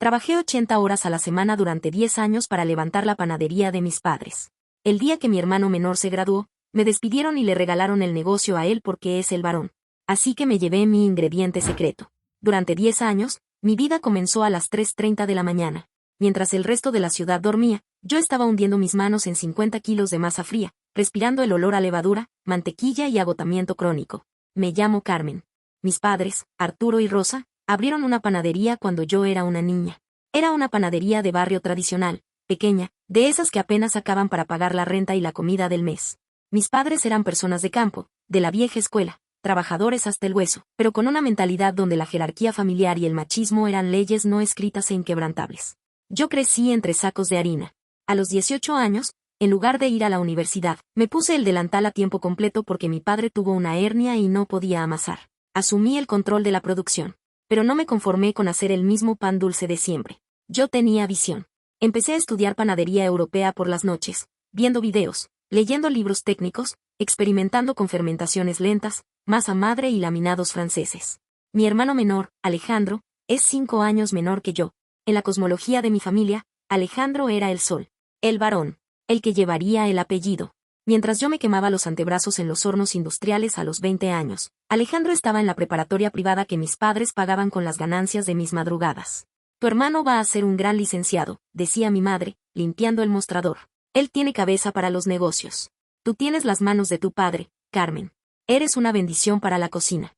Trabajé 80 horas a la semana durante 10 años para levantar la panadería de mis padres. El día que mi hermano menor se graduó, me despidieron y le regalaron el negocio a él porque es el varón. Así que me llevé mi ingrediente secreto. Durante 10 años, mi vida comenzó a las 3:30 de la mañana. Mientras el resto de la ciudad dormía, yo estaba hundiendo mis manos en 50 kilos de masa fría, respirando el olor a levadura, mantequilla y agotamiento crónico. Me llamo Carmen. Mis padres, Arturo y Rosa, abrieron una panadería cuando yo era una niña. Era una panadería de barrio tradicional, pequeña, de esas que apenas acaban para pagar la renta y la comida del mes. Mis padres eran personas de campo, de la vieja escuela, trabajadores hasta el hueso, pero con una mentalidad donde la jerarquía familiar y el machismo eran leyes no escritas e inquebrantables. Yo crecí entre sacos de harina. A los 18 años, en lugar de ir a la universidad, me puse el delantal a tiempo completo porque mi padre tuvo una hernia y no podía amasar. Asumí el control de la producción. Pero no me conformé con hacer el mismo pan dulce de siempre. Yo tenía visión. Empecé a estudiar panadería europea por las noches, viendo videos, leyendo libros técnicos, experimentando con fermentaciones lentas, masa madre y laminados franceses. Mi hermano menor, Alejandro, es 5 años menor que yo. En la cosmología de mi familia, Alejandro era el sol, el varón, el que llevaría el apellido. Mientras yo me quemaba los antebrazos en los hornos industriales a los 20 años, Alejandro estaba en la preparatoria privada que mis padres pagaban con las ganancias de mis madrugadas. Tu hermano va a ser un gran licenciado, decía mi madre, limpiando el mostrador. Él tiene cabeza para los negocios. Tú tienes las manos de tu padre, Carmen. Eres una bendición para la cocina.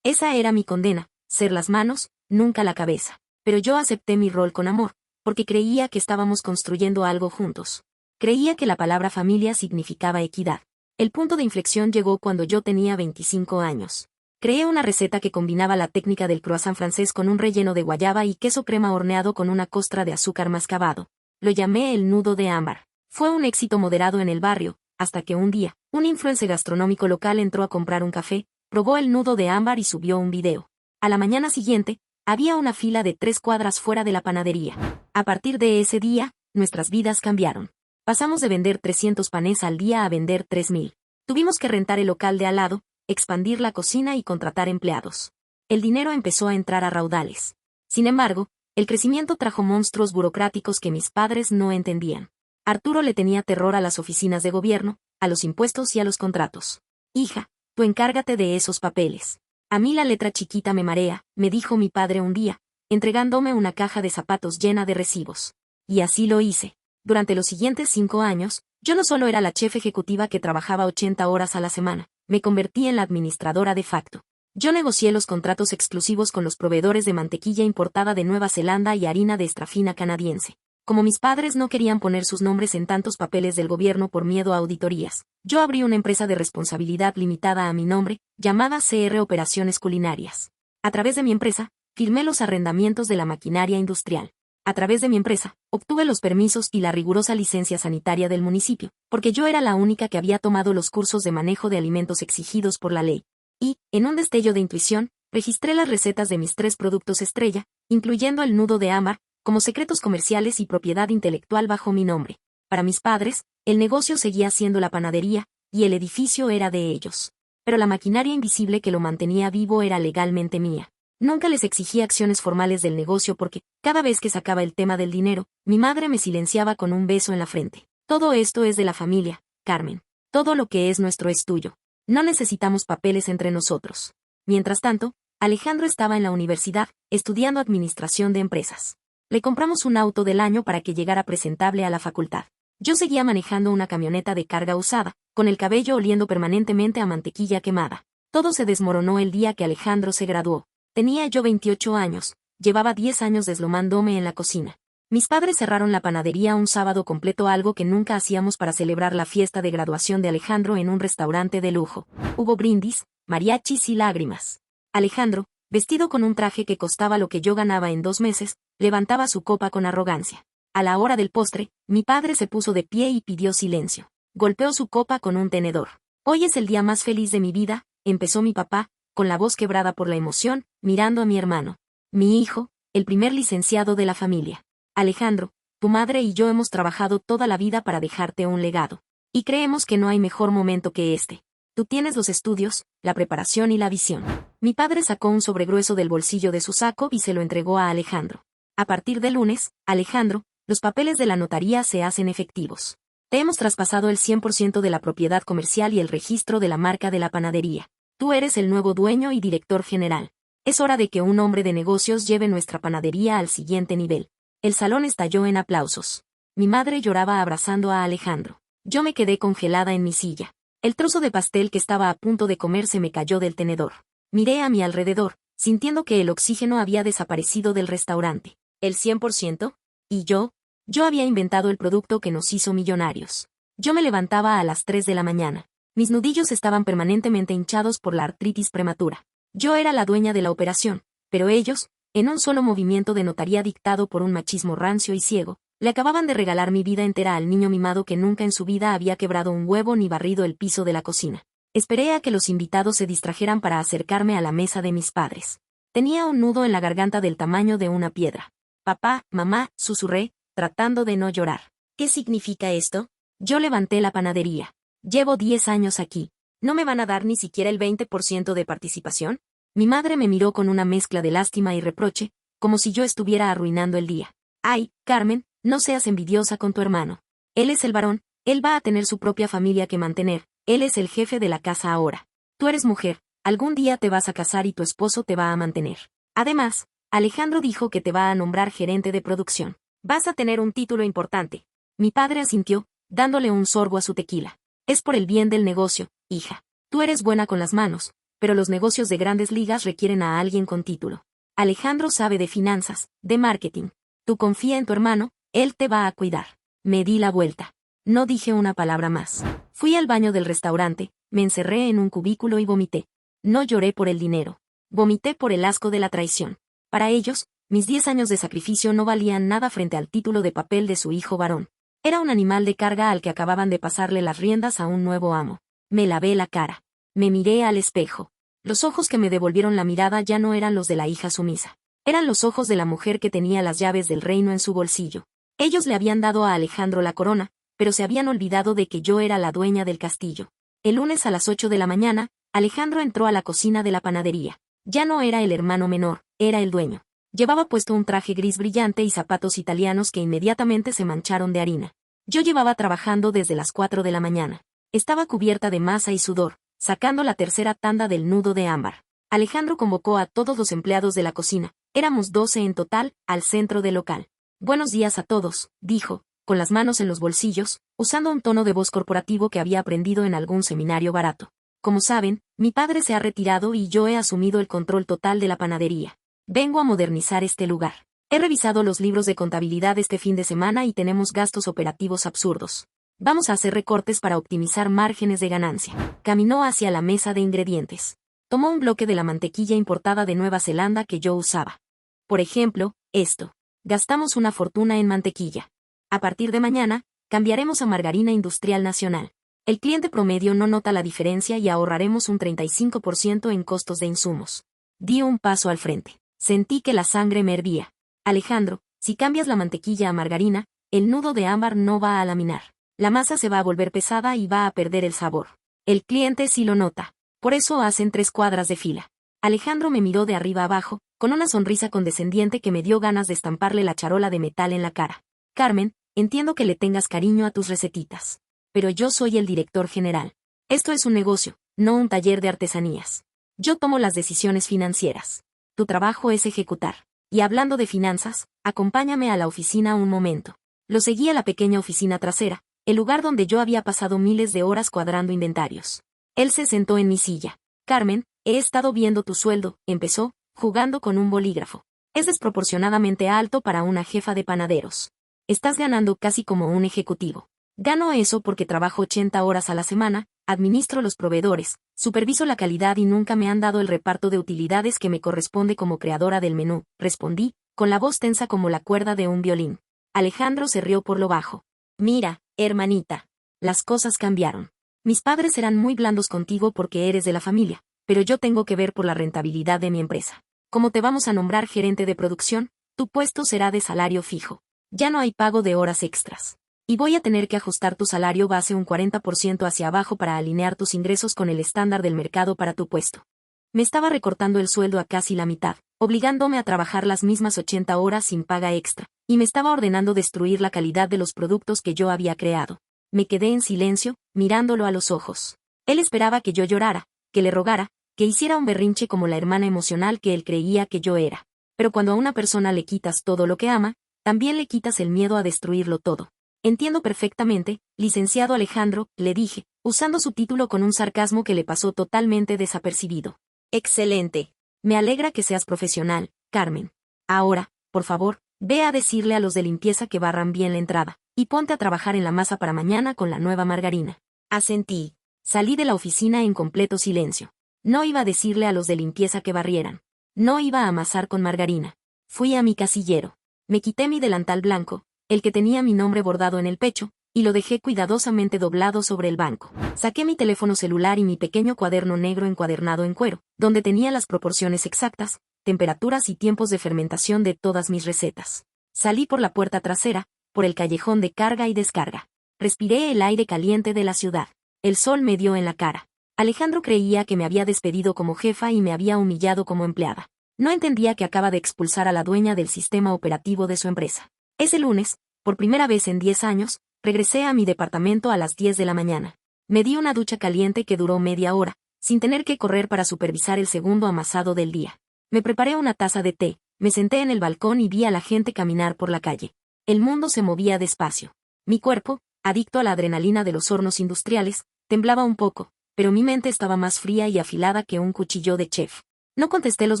Esa era mi condena, ser las manos, nunca la cabeza. Pero yo acepté mi rol con amor, porque creía que estábamos construyendo algo juntos. Creía que la palabra familia significaba equidad. El punto de inflexión llegó cuando yo tenía 25 años. Creé una receta que combinaba la técnica del croissant francés con un relleno de guayaba y queso crema horneado con una costra de azúcar mascabado. Lo llamé el nudo de ámbar. Fue un éxito moderado en el barrio, hasta que un día, un influencer gastronómico local entró a comprar un café, probó el nudo de ámbar y subió un video. A la mañana siguiente, había una fila de 3 cuadras fuera de la panadería. A partir de ese día, nuestras vidas cambiaron. Pasamos de vender 300 panes al día a vender 3.000. Tuvimos que rentar el local de al lado, expandir la cocina y contratar empleados. El dinero empezó a entrar a raudales. Sin embargo, el crecimiento trajo monstruos burocráticos que mis padres no entendían. Arturo le tenía terror a las oficinas de gobierno, a los impuestos y a los contratos. Hija, tú encárgate de esos papeles. A mí la letra chiquita me marea, me dijo mi padre un día, entregándome una caja de zapatos llena de recibos. Y así lo hice. Durante los siguientes 5 años, yo no solo era la chef ejecutiva que trabajaba 80 horas a la semana, me convertí en la administradora de facto. Yo negocié los contratos exclusivos con los proveedores de mantequilla importada de Nueva Zelanda y harina de extrafina canadiense. Como mis padres no querían poner sus nombres en tantos papeles del gobierno por miedo a auditorías, yo abrí una empresa de responsabilidad limitada a mi nombre, llamada CR Operaciones Culinarias. A través de mi empresa, firmé los arrendamientos de la maquinaria industrial. A través de mi empresa, obtuve los permisos y la rigurosa licencia sanitaria del municipio, porque yo era la única que había tomado los cursos de manejo de alimentos exigidos por la ley. Y, en un destello de intuición, registré las recetas de mis 3 productos estrella, incluyendo el nudo de ámbar, como secretos comerciales y propiedad intelectual bajo mi nombre. Para mis padres, el negocio seguía siendo la panadería, y el edificio era de ellos. Pero la maquinaria invisible que lo mantenía vivo era legalmente mía. Nunca les exigí acciones formales del negocio porque, cada vez que sacaba el tema del dinero, mi madre me silenciaba con un beso en la frente. Todo esto es de la familia, Carmen. Todo lo que es nuestro es tuyo. No necesitamos papeles entre nosotros. Mientras tanto, Alejandro estaba en la universidad, estudiando administración de empresas. Le compramos un auto del año para que llegara presentable a la facultad. Yo seguía manejando una camioneta de carga usada, con el cabello oliendo permanentemente a mantequilla quemada. Todo se desmoronó el día que Alejandro se graduó. Tenía yo 28 años, llevaba 10 años deslomándome en la cocina. Mis padres cerraron la panadería un sábado completo, algo que nunca hacíamos, para celebrar la fiesta de graduación de Alejandro en un restaurante de lujo. Hubo brindis, mariachis y lágrimas. Alejandro, vestido con un traje que costaba lo que yo ganaba en 2 meses, levantaba su copa con arrogancia. A la hora del postre, mi padre se puso de pie y pidió silencio. Golpeó su copa con un tenedor. Hoy es el día más feliz de mi vida, empezó mi papá, con la voz quebrada por la emoción, mirando a mi hermano. Mi hijo, el primer licenciado de la familia. Alejandro, tu madre y yo hemos trabajado toda la vida para dejarte un legado. Y creemos que no hay mejor momento que este. Tú tienes los estudios, la preparación y la visión. Mi padre sacó un sobregrueso del bolsillo de su saco y se lo entregó a Alejandro. A partir de lunes, Alejandro, los papeles de la notaría se hacen efectivos. Te hemos traspasado el 100% de la propiedad comercial y el registro de la marca de la panadería. Tú eres el nuevo dueño y director general. Es hora de que un hombre de negocios lleve nuestra panadería al siguiente nivel. El salón estalló en aplausos. Mi madre lloraba abrazando a Alejandro. Yo me quedé congelada en mi silla. El trozo de pastel que estaba a punto de comer se me cayó del tenedor. Miré a mi alrededor, sintiendo que el oxígeno había desaparecido del restaurante. ¿El 100%? ¿Y yo? Yo había inventado el producto que nos hizo millonarios. Yo me levantaba a las 3 de la mañana. Mis nudillos estaban permanentemente hinchados por la artritis prematura. Yo era la dueña de la operación, pero ellos, en un solo movimiento de notaría dictado por un machismo rancio y ciego, le acababan de regalar mi vida entera al niño mimado que nunca en su vida había quebrado un huevo ni barrido el piso de la cocina. Esperé a que los invitados se distrajeran para acercarme a la mesa de mis padres. Tenía un nudo en la garganta del tamaño de una piedra. Papá, mamá, susurré, tratando de no llorar. ¿Qué significa esto? Yo levanté la panadería. Llevo 10 años aquí. ¿No me van a dar ni siquiera el 20% de participación? Mi madre me miró con una mezcla de lástima y reproche, como si yo estuviera arruinando el día. Ay, Carmen, no seas envidiosa con tu hermano. Él es el varón, él va a tener su propia familia que mantener, él es el jefe de la casa ahora. Tú eres mujer, algún día te vas a casar y tu esposo te va a mantener. Además, Alejandro dijo que te va a nombrar gerente de producción. Vas a tener un título importante. Mi padre asintió, dándole un sorbo a su tequila. Es por el bien del negocio, hija. Tú eres buena con las manos, pero los negocios de grandes ligas requieren a alguien con título. Alejandro sabe de finanzas, de marketing. Tú confía en tu hermano, él te va a cuidar. Me di la vuelta. No dije una palabra más. Fui al baño del restaurante, me encerré en un cubículo y vomité. No lloré por el dinero. Vomité por el asco de la traición. Para ellos, mis 10 años de sacrificio no valían nada frente al título de papel de su hijo varón. Era un animal de carga al que acababan de pasarle las riendas a un nuevo amo. Me lavé la cara. Me miré al espejo. Los ojos que me devolvieron la mirada ya no eran los de la hija sumisa. Eran los ojos de la mujer que tenía las llaves del reino en su bolsillo. Ellos le habían dado a Alejandro la corona, pero se habían olvidado de que yo era la dueña del castillo. El lunes a las 8 de la mañana, Alejandro entró a la cocina de la panadería. Ya no era el hermano menor, era el dueño. Llevaba puesto un traje gris brillante y zapatos italianos que inmediatamente se mancharon de harina. Yo llevaba trabajando desde las 4 de la mañana. Estaba cubierta de masa y sudor, sacando la tercera tanda del nudo de ámbar. Alejandro convocó a todos los empleados de la cocina, éramos 12 en total, al centro del local. Buenos días a todos, dijo, con las manos en los bolsillos, usando un tono de voz corporativo que había aprendido en algún seminario barato. Como saben, mi padre se ha retirado y yo he asumido el control total de la panadería. Vengo a modernizar este lugar. He revisado los libros de contabilidad este fin de semana y tenemos gastos operativos absurdos. Vamos a hacer recortes para optimizar márgenes de ganancia. Caminó hacia la mesa de ingredientes. Tomó un bloque de la mantequilla importada de Nueva Zelanda que yo usaba. Por ejemplo, esto. Gastamos una fortuna en mantequilla. A partir de mañana, cambiaremos a margarina industrial nacional. El cliente promedio no nota la diferencia y ahorraremos un 35% en costos de insumos. Di un paso al frente. Sentí que la sangre me hervía. Alejandro, si cambias la mantequilla a margarina, el nudo de ámbar no va a laminar. La masa se va a volver pesada y va a perder el sabor. El cliente sí lo nota. Por eso hacen 3 cuadras de fila. Alejandro me miró de arriba abajo, con una sonrisa condescendiente que me dio ganas de estamparle la charola de metal en la cara. Carmen, entiendo que le tengas cariño a tus recetitas. Pero yo soy el director general. Esto es un negocio, no un taller de artesanías. Yo tomo las decisiones financieras. Tu trabajo es ejecutar. Y hablando de finanzas, acompáñame a la oficina un momento. Lo seguí a la pequeña oficina trasera, el lugar donde yo había pasado miles de horas cuadrando inventarios. Él se sentó en mi silla. Carmen, he estado viendo tu sueldo, empezó, jugando con un bolígrafo. Es desproporcionadamente alto para una jefa de panaderos. Estás ganando casi como un ejecutivo. Gano eso porque trabajo 80 horas a la semana, administro los proveedores, superviso la calidad y nunca me han dado el reparto de utilidades que me corresponde como creadora del menú, respondí, con la voz tensa como la cuerda de un violín. Alejandro se rió por lo bajo. Mira, hermanita. Las cosas cambiaron. Mis padres serán muy blandos contigo porque eres de la familia, pero yo tengo que ver por la rentabilidad de mi empresa. Como te vamos a nombrar gerente de producción, tu puesto será de salario fijo. Ya no hay pago de horas extras. Y voy a tener que ajustar tu salario base un 40% hacia abajo para alinear tus ingresos con el estándar del mercado para tu puesto. Me estaba recortando el sueldo a casi la mitad, obligándome a trabajar las mismas 80 horas sin paga extra, y me estaba ordenando destruir la calidad de los productos que yo había creado. Me quedé en silencio, mirándolo a los ojos. Él esperaba que yo llorara, que le rogara, que hiciera un berrinche como la hermana emocional que él creía que yo era. Pero cuando a una persona le quitas todo lo que ama, también le quitas el miedo a destruirlo todo. Entiendo perfectamente, licenciado Alejandro, le dije, usando su título con un sarcasmo que le pasó totalmente desapercibido. Excelente. Me alegra que seas profesional, Carmen. Ahora, por favor, ve a decirle a los de limpieza que barran bien la entrada, y ponte a trabajar en la masa para mañana con la nueva margarina. Asentí. Salí de la oficina en completo silencio. No iba a decirle a los de limpieza que barrieran. No iba a amasar con margarina. Fui a mi casillero. Me quité mi delantal blanco, el que tenía mi nombre bordado en el pecho, y lo dejé cuidadosamente doblado sobre el banco. Saqué mi teléfono celular y mi pequeño cuaderno negro encuadernado en cuero, donde tenía las proporciones exactas, temperaturas y tiempos de fermentación de todas mis recetas. Salí por la puerta trasera, por el callejón de carga y descarga. Respiré el aire caliente de la ciudad. El sol me dio en la cara. Alejandro creía que me había despedido como jefa y me había humillado como empleada. No entendía que acaba de expulsar a la dueña del sistema operativo de su empresa. Ese lunes, por primera vez en 10 años, regresé a mi departamento a las 10 de la mañana. Me di una ducha caliente que duró media hora, sin tener que correr para supervisar el segundo amasado del día. Me preparé una taza de té, me senté en el balcón y vi a la gente caminar por la calle. El mundo se movía despacio. Mi cuerpo, adicto a la adrenalina de los hornos industriales, temblaba un poco, pero mi mente estaba más fría y afilada que un cuchillo de chef. No contesté los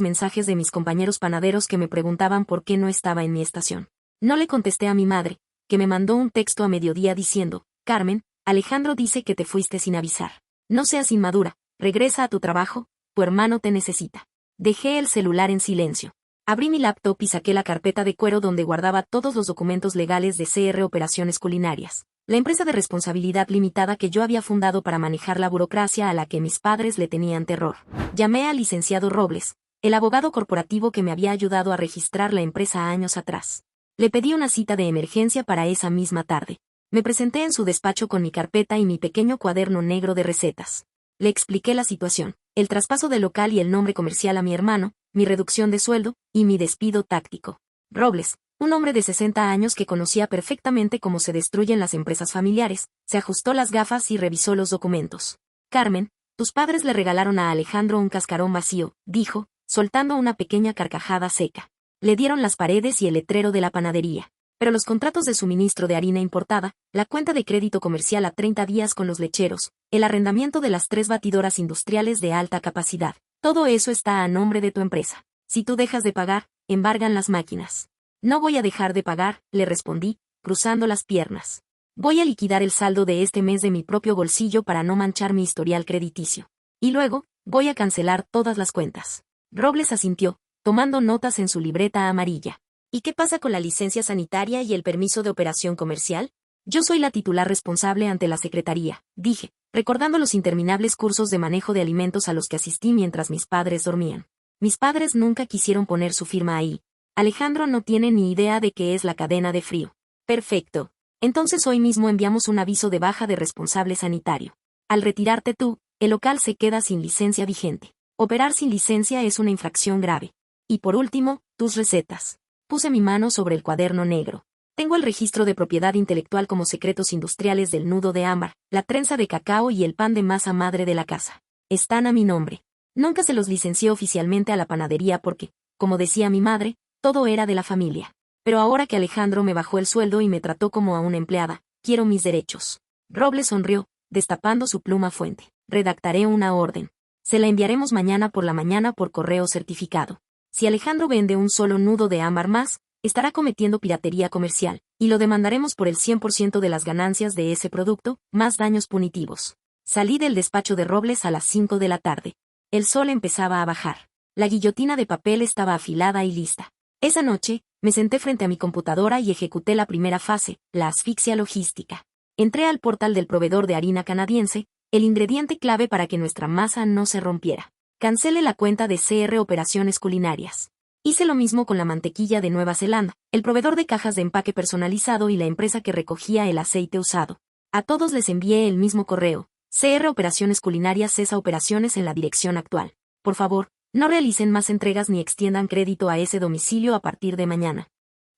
mensajes de mis compañeros panaderos que me preguntaban por qué no estaba en mi estación. No le contesté a mi madre, que me mandó un texto a mediodía diciendo, Carmen, Alejandro dice que te fuiste sin avisar. No seas inmadura, regresa a tu trabajo, tu hermano te necesita. Dejé el celular en silencio. Abrí mi laptop y saqué la carpeta de cuero donde guardaba todos los documentos legales de CR Operaciones Culinarias, la empresa de responsabilidad limitada que yo había fundado para manejar la burocracia a la que mis padres le tenían terror. Llamé al licenciado Robles, el abogado corporativo que me había ayudado a registrar la empresa años atrás. Le pedí una cita de emergencia para esa misma tarde. Me presenté en su despacho con mi carpeta y mi pequeño cuaderno negro de recetas. Le expliqué la situación, el traspaso del local y el nombre comercial a mi hermano, mi reducción de sueldo, y mi despido táctico. Robles, un hombre de 60 años que conocía perfectamente cómo se destruyen las empresas familiares, se ajustó las gafas y revisó los documentos. Carmen, tus padres le regalaron a Alejandro un cascarón vacío, dijo, soltando una pequeña carcajada seca. Le dieron las paredes y el letrero de la panadería. Pero los contratos de suministro de harina importada, la cuenta de crédito comercial a 30 días con los lecheros, el arrendamiento de las 3 batidoras industriales de alta capacidad, todo eso está a nombre de tu empresa. Si tú dejas de pagar, embargan las máquinas. No voy a dejar de pagar, le respondí, cruzando las piernas. Voy a liquidar el saldo de este mes de mi propio bolsillo para no manchar mi historial crediticio. Y luego, voy a cancelar todas las cuentas. Robles asintió, tomando notas en su libreta amarilla. ¿Y qué pasa con la licencia sanitaria y el permiso de operación comercial? Yo soy la titular responsable ante la Secretaría, dije, recordando los interminables cursos de manejo de alimentos a los que asistí mientras mis padres dormían. Mis padres nunca quisieron poner su firma ahí. Alejandro no tiene ni idea de qué es la cadena de frío. Perfecto. Entonces hoy mismo enviamos un aviso de baja de responsable sanitario. Al retirarte tú, el local se queda sin licencia vigente. Operar sin licencia es una infracción grave. Y por último, tus recetas. Puse mi mano sobre el cuaderno negro. Tengo el registro de propiedad intelectual como secretos industriales del nudo de ámbar, la trenza de cacao y el pan de masa madre de la casa. Están a mi nombre. Nunca se los licencié oficialmente a la panadería porque, como decía mi madre, todo era de la familia. Pero ahora que Alejandro me bajó el sueldo y me trató como a una empleada, quiero mis derechos. Robles sonrió, destapando su pluma fuente. Redactaré una orden. Se la enviaremos mañana por la mañana por correo certificado. Si Alejandro vende un solo nudo de ámbar más, estará cometiendo piratería comercial, y lo demandaremos por el 100% de las ganancias de ese producto, más daños punitivos. Salí del despacho de Robles a las 5 de la tarde. El sol empezaba a bajar. La guillotina de papel estaba afilada y lista. Esa noche, me senté frente a mi computadora y ejecuté la primera fase, la asfixia logística. Entré al portal del proveedor de harina canadiense, el ingrediente clave para que nuestra masa no se rompiera. Cancele la cuenta de CR Operaciones Culinarias. Hice lo mismo con la mantequilla de Nueva Zelanda, el proveedor de cajas de empaque personalizado y la empresa que recogía el aceite usado. A todos les envié el mismo correo. CR Operaciones Culinarias cesa operaciones en la dirección actual. Por favor, No realicen más entregas ni extiendan crédito a ese domicilio a partir de mañana.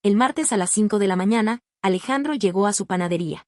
El martes a las 5 de la mañana, Alejandro llegó a su panadería.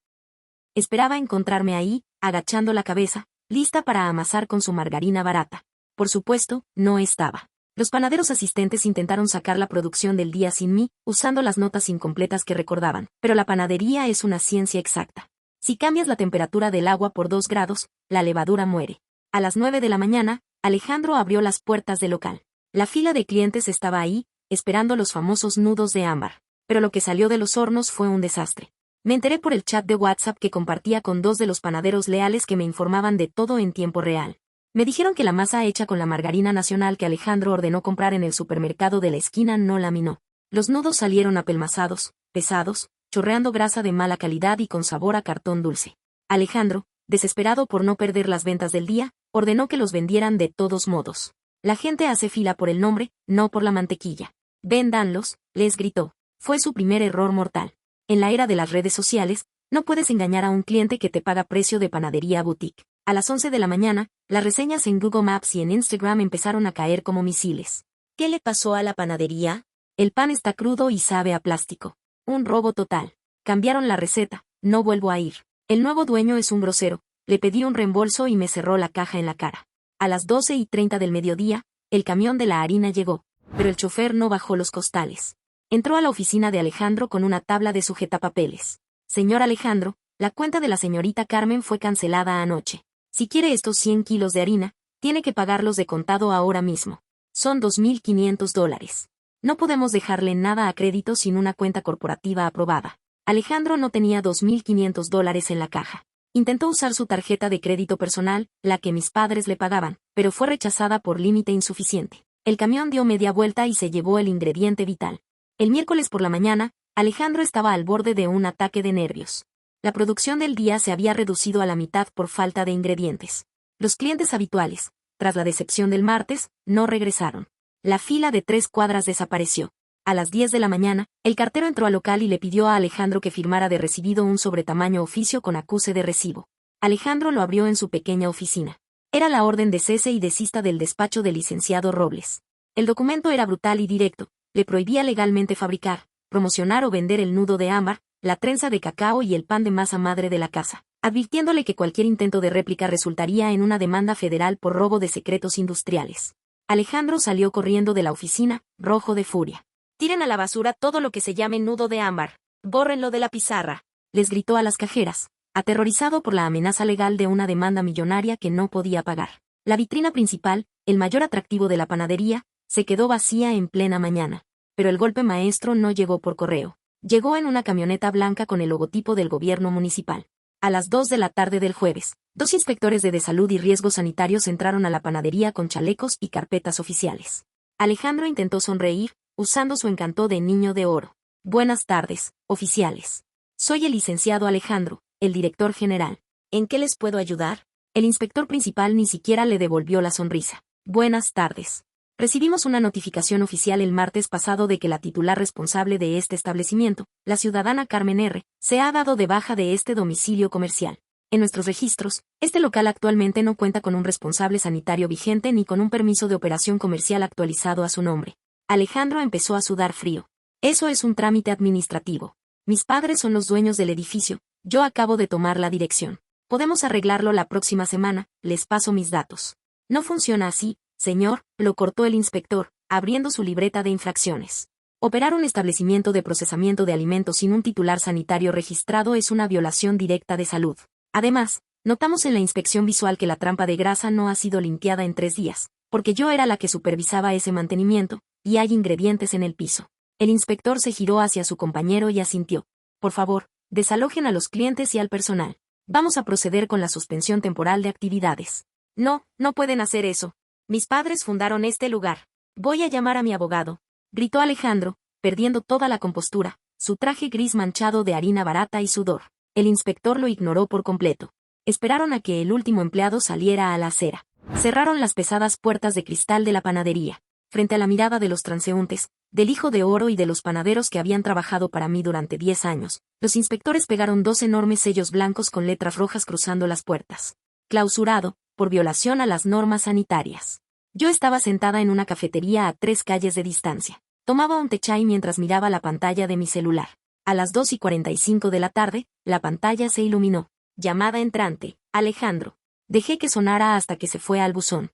Esperaba encontrarme ahí, agachando la cabeza, lista para amasar con su margarina barata. Por supuesto, no estaba. Los panaderos asistentes intentaron sacar la producción del día sin mí, usando las notas incompletas que recordaban, pero la panadería es una ciencia exacta. Si cambias la temperatura del agua por 2 grados, la levadura muere. A las 9 de la mañana, Alejandro abrió las puertas del local. La fila de clientes estaba ahí, esperando los famosos nudos de ámbar. Pero lo que salió de los hornos fue un desastre. Me enteré por el chat de WhatsApp que compartía con 2 de los panaderos leales que me informaban de todo en tiempo real. Me dijeron que la masa hecha con la margarina nacional que Alejandro ordenó comprar en el supermercado de la esquina no laminó. Los nudos salieron apelmazados, pesados, chorreando grasa de mala calidad y con sabor a cartón dulce. Alejandro, desesperado por no perder las ventas del día, ordenó que los vendieran de todos modos. La gente hace fila por el nombre, no por la mantequilla. Véndanlos, les gritó. Fue su primer error mortal. En la era de las redes sociales, no puedes engañar a un cliente que te paga precio de panadería boutique. A las 11 de la mañana, las reseñas en Google Maps y en Instagram empezaron a caer como misiles. ¿Qué le pasó a la panadería? El pan está crudo y sabe a plástico. Un robo total. Cambiaron la receta, no vuelvo a ir. El nuevo dueño es un grosero, le pedí un reembolso y me cerró la caja en la cara. A las 12:30 del mediodía, el camión de la harina llegó, pero el chofer no bajó los costales. Entró a la oficina de Alejandro con una tabla de sujetapapeles. Señor Alejandro, la cuenta de la señorita Carmen fue cancelada anoche. Si quiere estos 100 kilos de harina, tiene que pagarlos de contado ahora mismo. Son $2,500. No podemos dejarle nada a crédito sin una cuenta corporativa aprobada. Alejandro no tenía $2,500 en la caja. Intentó usar su tarjeta de crédito personal, la que mis padres le pagaban, pero fue rechazada por límite insuficiente. El camión dio media vuelta y se llevó el ingrediente vital. El miércoles por la mañana, Alejandro estaba al borde de un ataque de nervios. La producción del día se había reducido a la mitad por falta de ingredientes. Los clientes habituales, tras la decepción del martes, no regresaron. La fila de 3 cuadras desapareció. A las 10 de la mañana, el cartero entró al local y le pidió a Alejandro que firmara de recibido un sobretamaño oficio con acuse de recibo. Alejandro lo abrió en su pequeña oficina. Era la orden de cese y desista del despacho del licenciado Robles. El documento era brutal y directo, le prohibía legalmente fabricar, promocionar o vender el nudo de ámbar, la trenza de cacao y el pan de masa madre de la casa, advirtiéndole que cualquier intento de réplica resultaría en una demanda federal por robo de secretos industriales. Alejandro salió corriendo de la oficina, rojo de furia. «Tiren a la basura todo lo que se llame nudo de ámbar. Bórrenlo de la pizarra», les gritó a las cajeras, aterrorizado por la amenaza legal de una demanda millonaria que no podía pagar. La vitrina principal, el mayor atractivo de la panadería, se quedó vacía en plena mañana. Pero el golpe maestro no llegó por correo. Llegó en una camioneta blanca con el logotipo del gobierno municipal. A las 2 de la tarde del jueves, 2 inspectores de salud y riesgos sanitarios entraron a la panadería con chalecos y carpetas oficiales. Alejandro intentó sonreír, usando su encanto de niño de oro. «Buenas tardes, oficiales. Soy el licenciado Alejandro, el director general. ¿En qué les puedo ayudar?» El inspector principal ni siquiera le devolvió la sonrisa. «Buenas tardes. Recibimos una notificación oficial el martes pasado de que la titular responsable de este establecimiento, la ciudadana Carmen R., se ha dado de baja de este domicilio comercial. En nuestros registros, este local actualmente no cuenta con un responsable sanitario vigente ni con un permiso de operación comercial actualizado a su nombre». Alejandro empezó a sudar frío. «Eso es un trámite administrativo. Mis padres son los dueños del edificio, yo acabo de tomar la dirección. Podemos arreglarlo la próxima semana, les paso mis datos». «No funciona así, señor», lo cortó el inspector, abriendo su libreta de infracciones. Operar un establecimiento de procesamiento de alimentos sin un titular sanitario registrado es una violación directa de salud. Además, notamos en la inspección visual que la trampa de grasa no ha sido limpiada en 3 días, porque yo era la que supervisaba ese mantenimiento, y hay ingredientes en el piso. El inspector se giró hacia su compañero y asintió. «Por favor, desalojen a los clientes y al personal. Vamos a proceder con la suspensión temporal de actividades». «No, no pueden hacer eso. Mis padres fundaron este lugar. Voy a llamar a mi abogado», gritó Alejandro, perdiendo toda la compostura, su traje gris manchado de harina barata y sudor. El inspector lo ignoró por completo. Esperaron a que el último empleado saliera a la acera. Cerraron las pesadas puertas de cristal de la panadería. Frente a la mirada de los transeúntes, del hijo de oro y de los panaderos que habían trabajado para mí durante 10 años, los inspectores pegaron 2 enormes sellos blancos con letras rojas cruzando las puertas. «Clausurado, por violación a las normas sanitarias». Yo estaba sentada en una cafetería a 3 calles de distancia. Tomaba un té chai mientras miraba la pantalla de mi celular. A las 2:45 de la tarde, la pantalla se iluminó. Llamada entrante, Alejandro. Dejé que sonara hasta que se fue al buzón.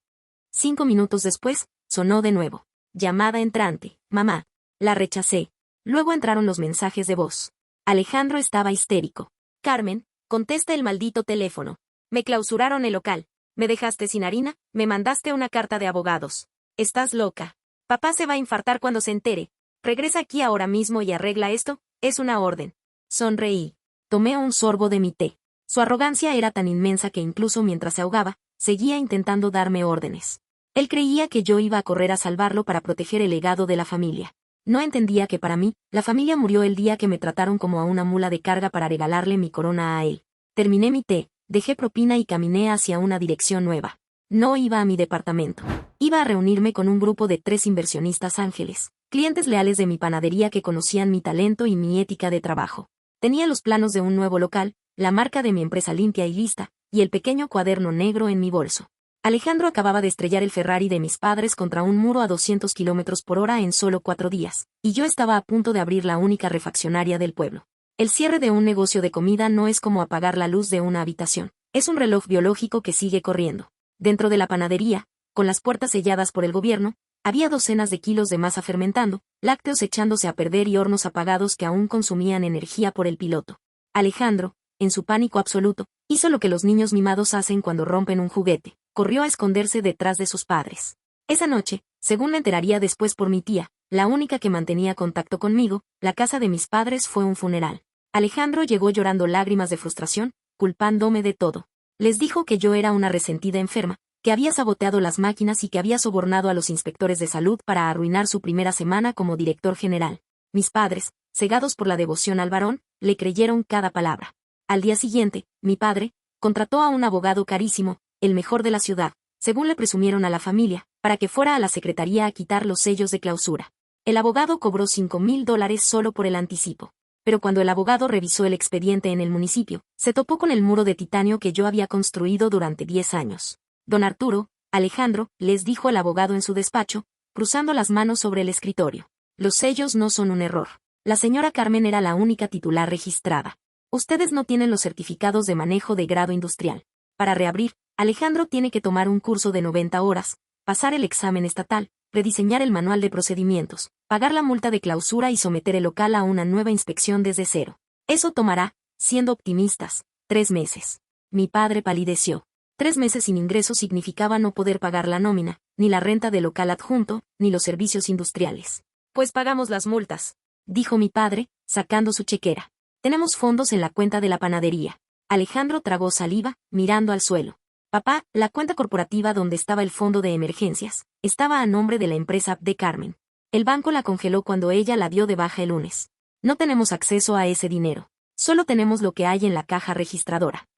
5 minutos después, sonó de nuevo. Llamada entrante, mamá. La rechacé. Luego entraron los mensajes de voz. Alejandro estaba histérico. Carmen, contesta el maldito teléfono. Me clausuraron el local. Me dejaste sin harina, me mandaste una carta de abogados. Estás loca. Papá se va a infartar cuando se entere. Regresa aquí ahora mismo y arregla esto, es una orden. Sonreí. Tomé un sorbo de mi té. Su arrogancia era tan inmensa que incluso mientras se ahogaba, seguía intentando darme órdenes. Él creía que yo iba a correr a salvarlo para proteger el legado de la familia. No entendía que para mí, la familia murió el día que me trataron como a una mula de carga para regalarle mi corona a él. Terminé mi té, dejé propina y caminé hacia una dirección nueva. No iba a mi departamento. Iba a reunirme con un grupo de 3 inversionistas ángeles, clientes leales de mi panadería que conocían mi talento y mi ética de trabajo. Tenía los planos de un nuevo local, la marca de mi empresa limpia y lista, y el pequeño cuaderno negro en mi bolso. Alejandro acababa de estrellar el Ferrari de mis padres contra un muro a 200 kilómetros por hora en solo 4 días, y yo estaba a punto de abrir la única refaccionaria del pueblo. El cierre de un negocio de comida no es como apagar la luz de una habitación, es un reloj biológico que sigue corriendo. Dentro de la panadería, con las puertas selladas por el gobierno, había docenas de kilos de masa fermentando, lácteos echándose a perder y hornos apagados que aún consumían energía por el piloto. Alejandro, en su pánico absoluto, hizo lo que los niños mimados hacen cuando rompen un juguete. Corrió a esconderse detrás de sus padres. Esa noche, según me enteraría después por mi tía, la única que mantenía contacto conmigo, la casa de mis padres fue un funeral. Alejandro llegó llorando lágrimas de frustración, culpándome de todo. Les dijo que yo era una resentida enferma, que había saboteado las máquinas y que había sobornado a los inspectores de salud para arruinar su primera semana como director general. Mis padres, cegados por la devoción al varón, le creyeron cada palabra. Al día siguiente, mi padre contrató a un abogado carísimo, el mejor de la ciudad, según le presumieron a la familia, para que fuera a la secretaría a quitar los sellos de clausura. El abogado cobró $5,000 solo por el anticipo. Pero cuando el abogado revisó el expediente en el municipio, se topó con el muro de titanio que yo había construido durante 10 años. Don Arturo, Alejandro, les dijo el abogado en su despacho, cruzando las manos sobre el escritorio. Los sellos no son un error. La señora Carmen era la única titular registrada. Ustedes no tienen los certificados de manejo de grado industrial. Para reabrir, Alejandro tiene que tomar un curso de 90 horas, pasar el examen estatal, rediseñar el manual de procedimientos, pagar la multa de clausura y someter el local a una nueva inspección desde cero. Eso tomará, siendo optimistas, 3 meses. Mi padre palideció. 3 meses sin ingresos significaba no poder pagar la nómina, ni la renta del local adjunto, ni los servicios industriales. Pues pagamos las multas, dijo mi padre, sacando su chequera. Tenemos fondos en la cuenta de la panadería. Alejandro tragó saliva, mirando al suelo. Papá, la cuenta corporativa donde estaba el fondo de emergencias, estaba a nombre de la empresa de Carmen. El banco la congeló cuando ella la dio de baja el lunes. No tenemos acceso a ese dinero. Solo tenemos lo que hay en la caja registradora.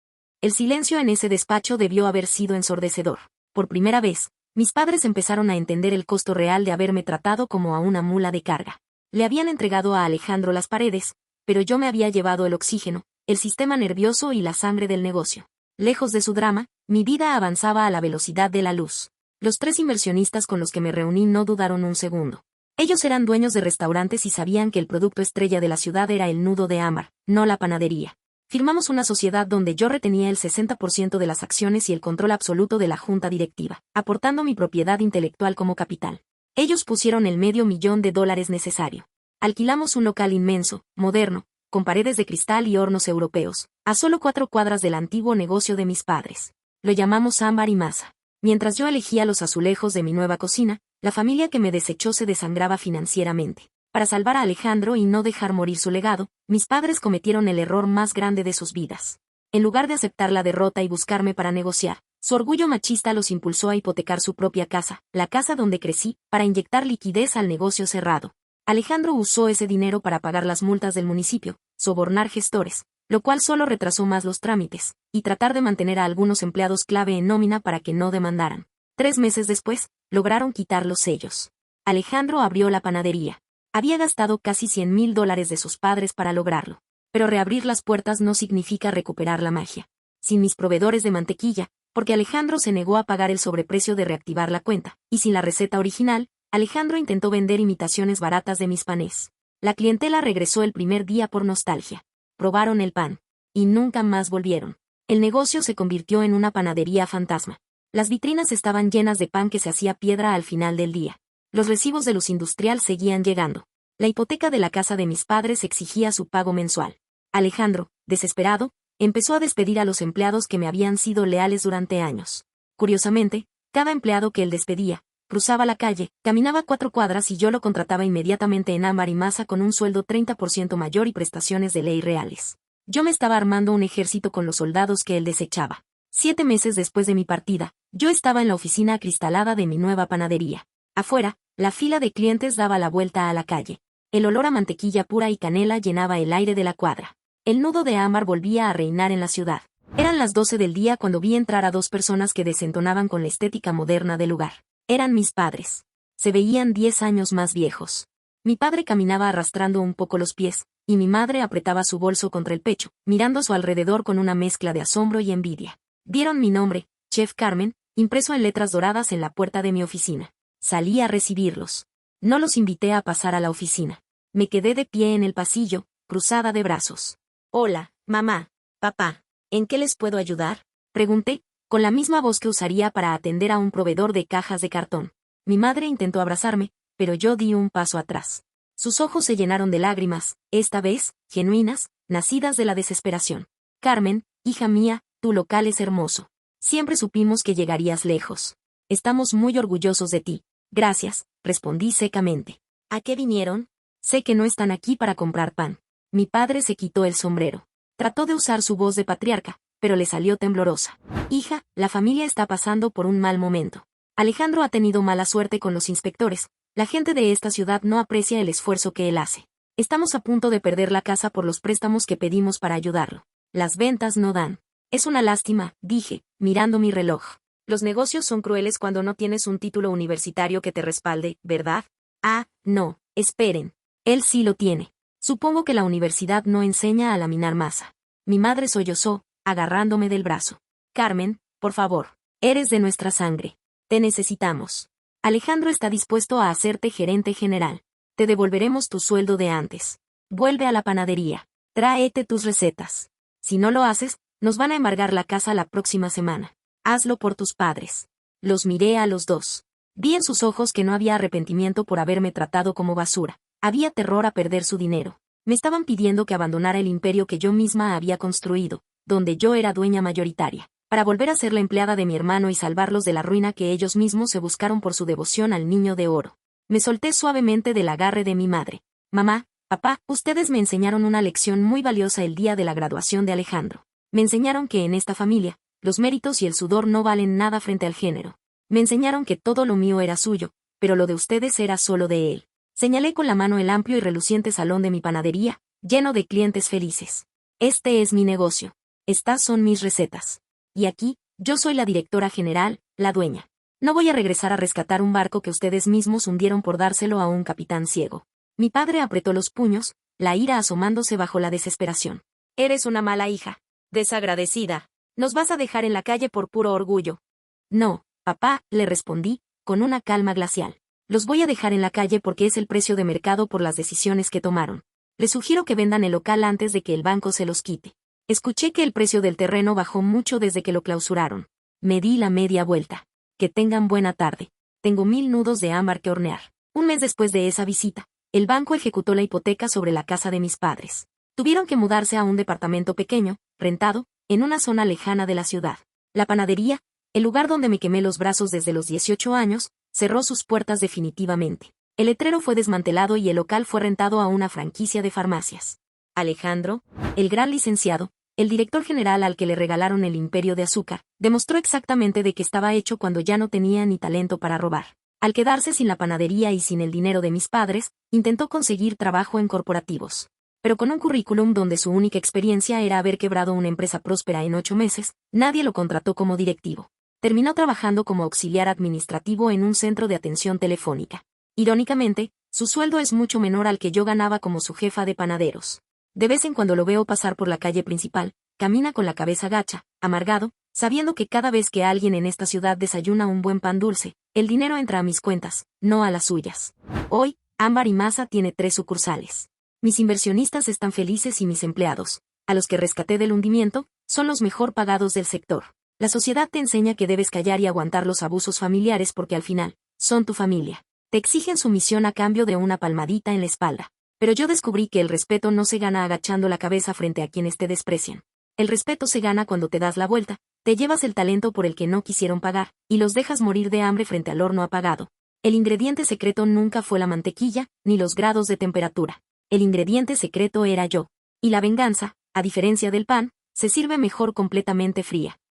El silencio en ese despacho debió haber sido ensordecedor. Por primera vez, mis padres empezaron a entender el costo real de haberme tratado como a una mula de carga. Le habían entregado a Alejandro las paredes, pero yo me había llevado el oxígeno, el sistema nervioso y la sangre del negocio. Lejos de su drama, mi vida avanzaba a la velocidad de la luz. Los 3 inversionistas con los que me reuní no dudaron un segundo. Ellos eran dueños de restaurantes y sabían que el producto estrella de la ciudad era el nudo de ámbar, no la panadería. Firmamos una sociedad donde yo retenía el 60% de las acciones y el control absoluto de la junta directiva, aportando mi propiedad intelectual como capital. Ellos pusieron el $500,000 necesario. Alquilamos un local inmenso, moderno, con paredes de cristal y hornos europeos, a solo 4 cuadras del antiguo negocio de mis padres. Lo llamamos ámbar y masa. Mientras yo elegía los azulejos de mi nueva cocina, la familia que me desechó se desangraba financieramente. Para salvar a Alejandro y no dejar morir su legado, mis padres cometieron el error más grande de sus vidas. En lugar de aceptar la derrota y buscarme para negociar, su orgullo machista los impulsó a hipotecar su propia casa, la casa donde crecí, para inyectar liquidez al negocio cerrado. Alejandro usó ese dinero para pagar las multas del municipio, sobornar gestores, lo cual solo retrasó más los trámites, y tratar de mantener a algunos empleados clave en nómina para que no demandaran. 3 meses después, lograron quitar los sellos. Alejandro abrió la panadería. Había gastado casi $100,000 de sus padres para lograrlo. Pero reabrir las puertas no significa recuperar la magia. Sin mis proveedores de mantequilla, porque Alejandro se negó a pagar el sobreprecio de reactivar la cuenta, y sin la receta original, Alejandro intentó vender imitaciones baratas de mis panes. La clientela regresó el primer día por nostalgia. Probaron el pan. Y nunca más volvieron. El negocio se convirtió en una panadería fantasma. Las vitrinas estaban llenas de pan que se hacía piedra al final del día. Los recibos de luz industrial seguían llegando. La hipoteca de la casa de mis padres exigía su pago mensual. Alejandro, desesperado, empezó a despedir a los empleados que me habían sido leales durante años. Curiosamente, cada empleado que él despedía, cruzaba la calle, caminaba 4 cuadras y yo lo contrataba inmediatamente en ámbar y masa con un sueldo 30% mayor y prestaciones de ley reales. Yo me estaba armando un ejército con los soldados que él desechaba. 7 meses después de mi partida, yo estaba en la oficina acristalada de mi nueva panadería. Afuera, la fila de clientes daba la vuelta a la calle. El olor a mantequilla pura y canela llenaba el aire de la cuadra. El nudo de ámbar volvía a reinar en la ciudad. Eran las 12 del día cuando vi entrar a 2 personas que desentonaban con la estética moderna del lugar. Eran mis padres. Se veían 10 años más viejos. Mi padre caminaba arrastrando un poco los pies, y mi madre apretaba su bolso contra el pecho, mirando a su alrededor con una mezcla de asombro y envidia. Vieron mi nombre, Chef Carmen, impreso en letras doradas en la puerta de mi oficina. Salí a recibirlos. No los invité a pasar a la oficina. Me quedé de pie en el pasillo, cruzada de brazos. Hola, mamá, papá, ¿en qué les puedo ayudar? Pregunté, con la misma voz que usaría para atender a un proveedor de cajas de cartón. Mi madre intentó abrazarme, pero yo di un paso atrás. Sus ojos se llenaron de lágrimas, esta vez, genuinas, nacidas de la desesperación. Carmen, hija mía, tu local es hermoso. Siempre supimos que llegarías lejos. Estamos muy orgullosos de ti. Gracias, respondí secamente. ¿A qué vinieron? Sé que no están aquí para comprar pan. Mi padre se quitó el sombrero. Trató de usar su voz de patriarca, pero le salió temblorosa. Hija, la familia está pasando por un mal momento. Alejandro ha tenido mala suerte con los inspectores. La gente de esta ciudad no aprecia el esfuerzo que él hace. Estamos a punto de perder la casa por los préstamos que pedimos para ayudarlo. Las ventas no dan. Es una lástima, dije, mirando mi reloj. Los negocios son crueles cuando no tienes un título universitario que te respalde, ¿verdad? Ah, no, esperen. Él sí lo tiene. Supongo que la universidad no enseña a laminar masa. Mi madre sollozó, agarrándome del brazo. Carmen, por favor, eres de nuestra sangre. Te necesitamos. Alejandro está dispuesto a hacerte gerente general. Te devolveremos tu sueldo de antes. Vuelve a la panadería. Tráete tus recetas. Si no lo haces, nos van a embargar la casa la próxima semana. Hazlo por tus padres. Los miré a los dos. Vi en sus ojos que no había arrepentimiento por haberme tratado como basura. Había terror a perder su dinero. Me estaban pidiendo que abandonara el imperio que yo misma había construido, donde yo era dueña mayoritaria, para volver a ser la empleada de mi hermano y salvarlos de la ruina que ellos mismos se buscaron por su devoción al niño de oro. Me solté suavemente del agarre de mi madre. Mamá, papá, ustedes me enseñaron una lección muy valiosa el día de la graduación de Alejandro. Me enseñaron que en esta familia, los méritos y el sudor no valen nada frente al género. Me enseñaron que todo lo mío era suyo, pero lo de ustedes era solo de él. Señalé con la mano el amplio y reluciente salón de mi panadería, lleno de clientes felices. Este es mi negocio. Estas son mis recetas. Y aquí, yo soy la directora general, la dueña. No voy a regresar a rescatar un barco que ustedes mismos hundieron por dárselo a un capitán ciego. Mi padre apretó los puños, la ira asomándose bajo la desesperación. Eres una mala hija. Desagradecida. Nos vas a dejar en la calle por puro orgullo. No, papá, le respondí, con una calma glacial. Los voy a dejar en la calle porque es el precio de mercado por las decisiones que tomaron. Les sugiero que vendan el local antes de que el banco se los quite. Escuché que el precio del terreno bajó mucho desde que lo clausuraron. Me di la media vuelta. Que tengan buena tarde. Tengo 1000 nudos de ámbar que hornear. Un mes después de esa visita, el banco ejecutó la hipoteca sobre la casa de mis padres. Tuvieron que mudarse a un departamento pequeño, rentado, en una zona lejana de la ciudad. La panadería, el lugar donde me quemé los brazos desde los 18 años, cerró sus puertas definitivamente. El letrero fue desmantelado y el local fue rentado a una franquicia de farmacias. Alejandro, el gran licenciado, el director general al que le regalaron el imperio de azúcar, demostró exactamente de qué estaba hecho cuando ya no tenía ni talento para robar. Al quedarse sin la panadería y sin el dinero de mis padres, intentó conseguir trabajo en corporativos. Pero con un currículum donde su única experiencia era haber quebrado una empresa próspera en 8 meses, nadie lo contrató como directivo. Terminó trabajando como auxiliar administrativo en un centro de atención telefónica. Irónicamente, su sueldo es mucho menor al que yo ganaba como su jefa de panaderos. De vez en cuando lo veo pasar por la calle principal, camina con la cabeza gacha, amargado, sabiendo que cada vez que alguien en esta ciudad desayuna un buen pan dulce, el dinero entra a mis cuentas, no a las suyas. Hoy, Ámbar y Masa tiene 3 sucursales. Mis inversionistas están felices y mis empleados, a los que rescaté del hundimiento, son los mejor pagados del sector. La sociedad te enseña que debes callar y aguantar los abusos familiares porque al final, son tu familia. Te exigen sumisión a cambio de una palmadita en la espalda. Pero yo descubrí que el respeto no se gana agachando la cabeza frente a quienes te desprecian. El respeto se gana cuando te das la vuelta, te llevas el talento por el que no quisieron pagar, y los dejas morir de hambre frente al horno apagado. El ingrediente secreto nunca fue la mantequilla, ni los grados de temperatura. El ingrediente secreto era yo. Y la venganza, a diferencia del pan, se sirve mejor completamente fría.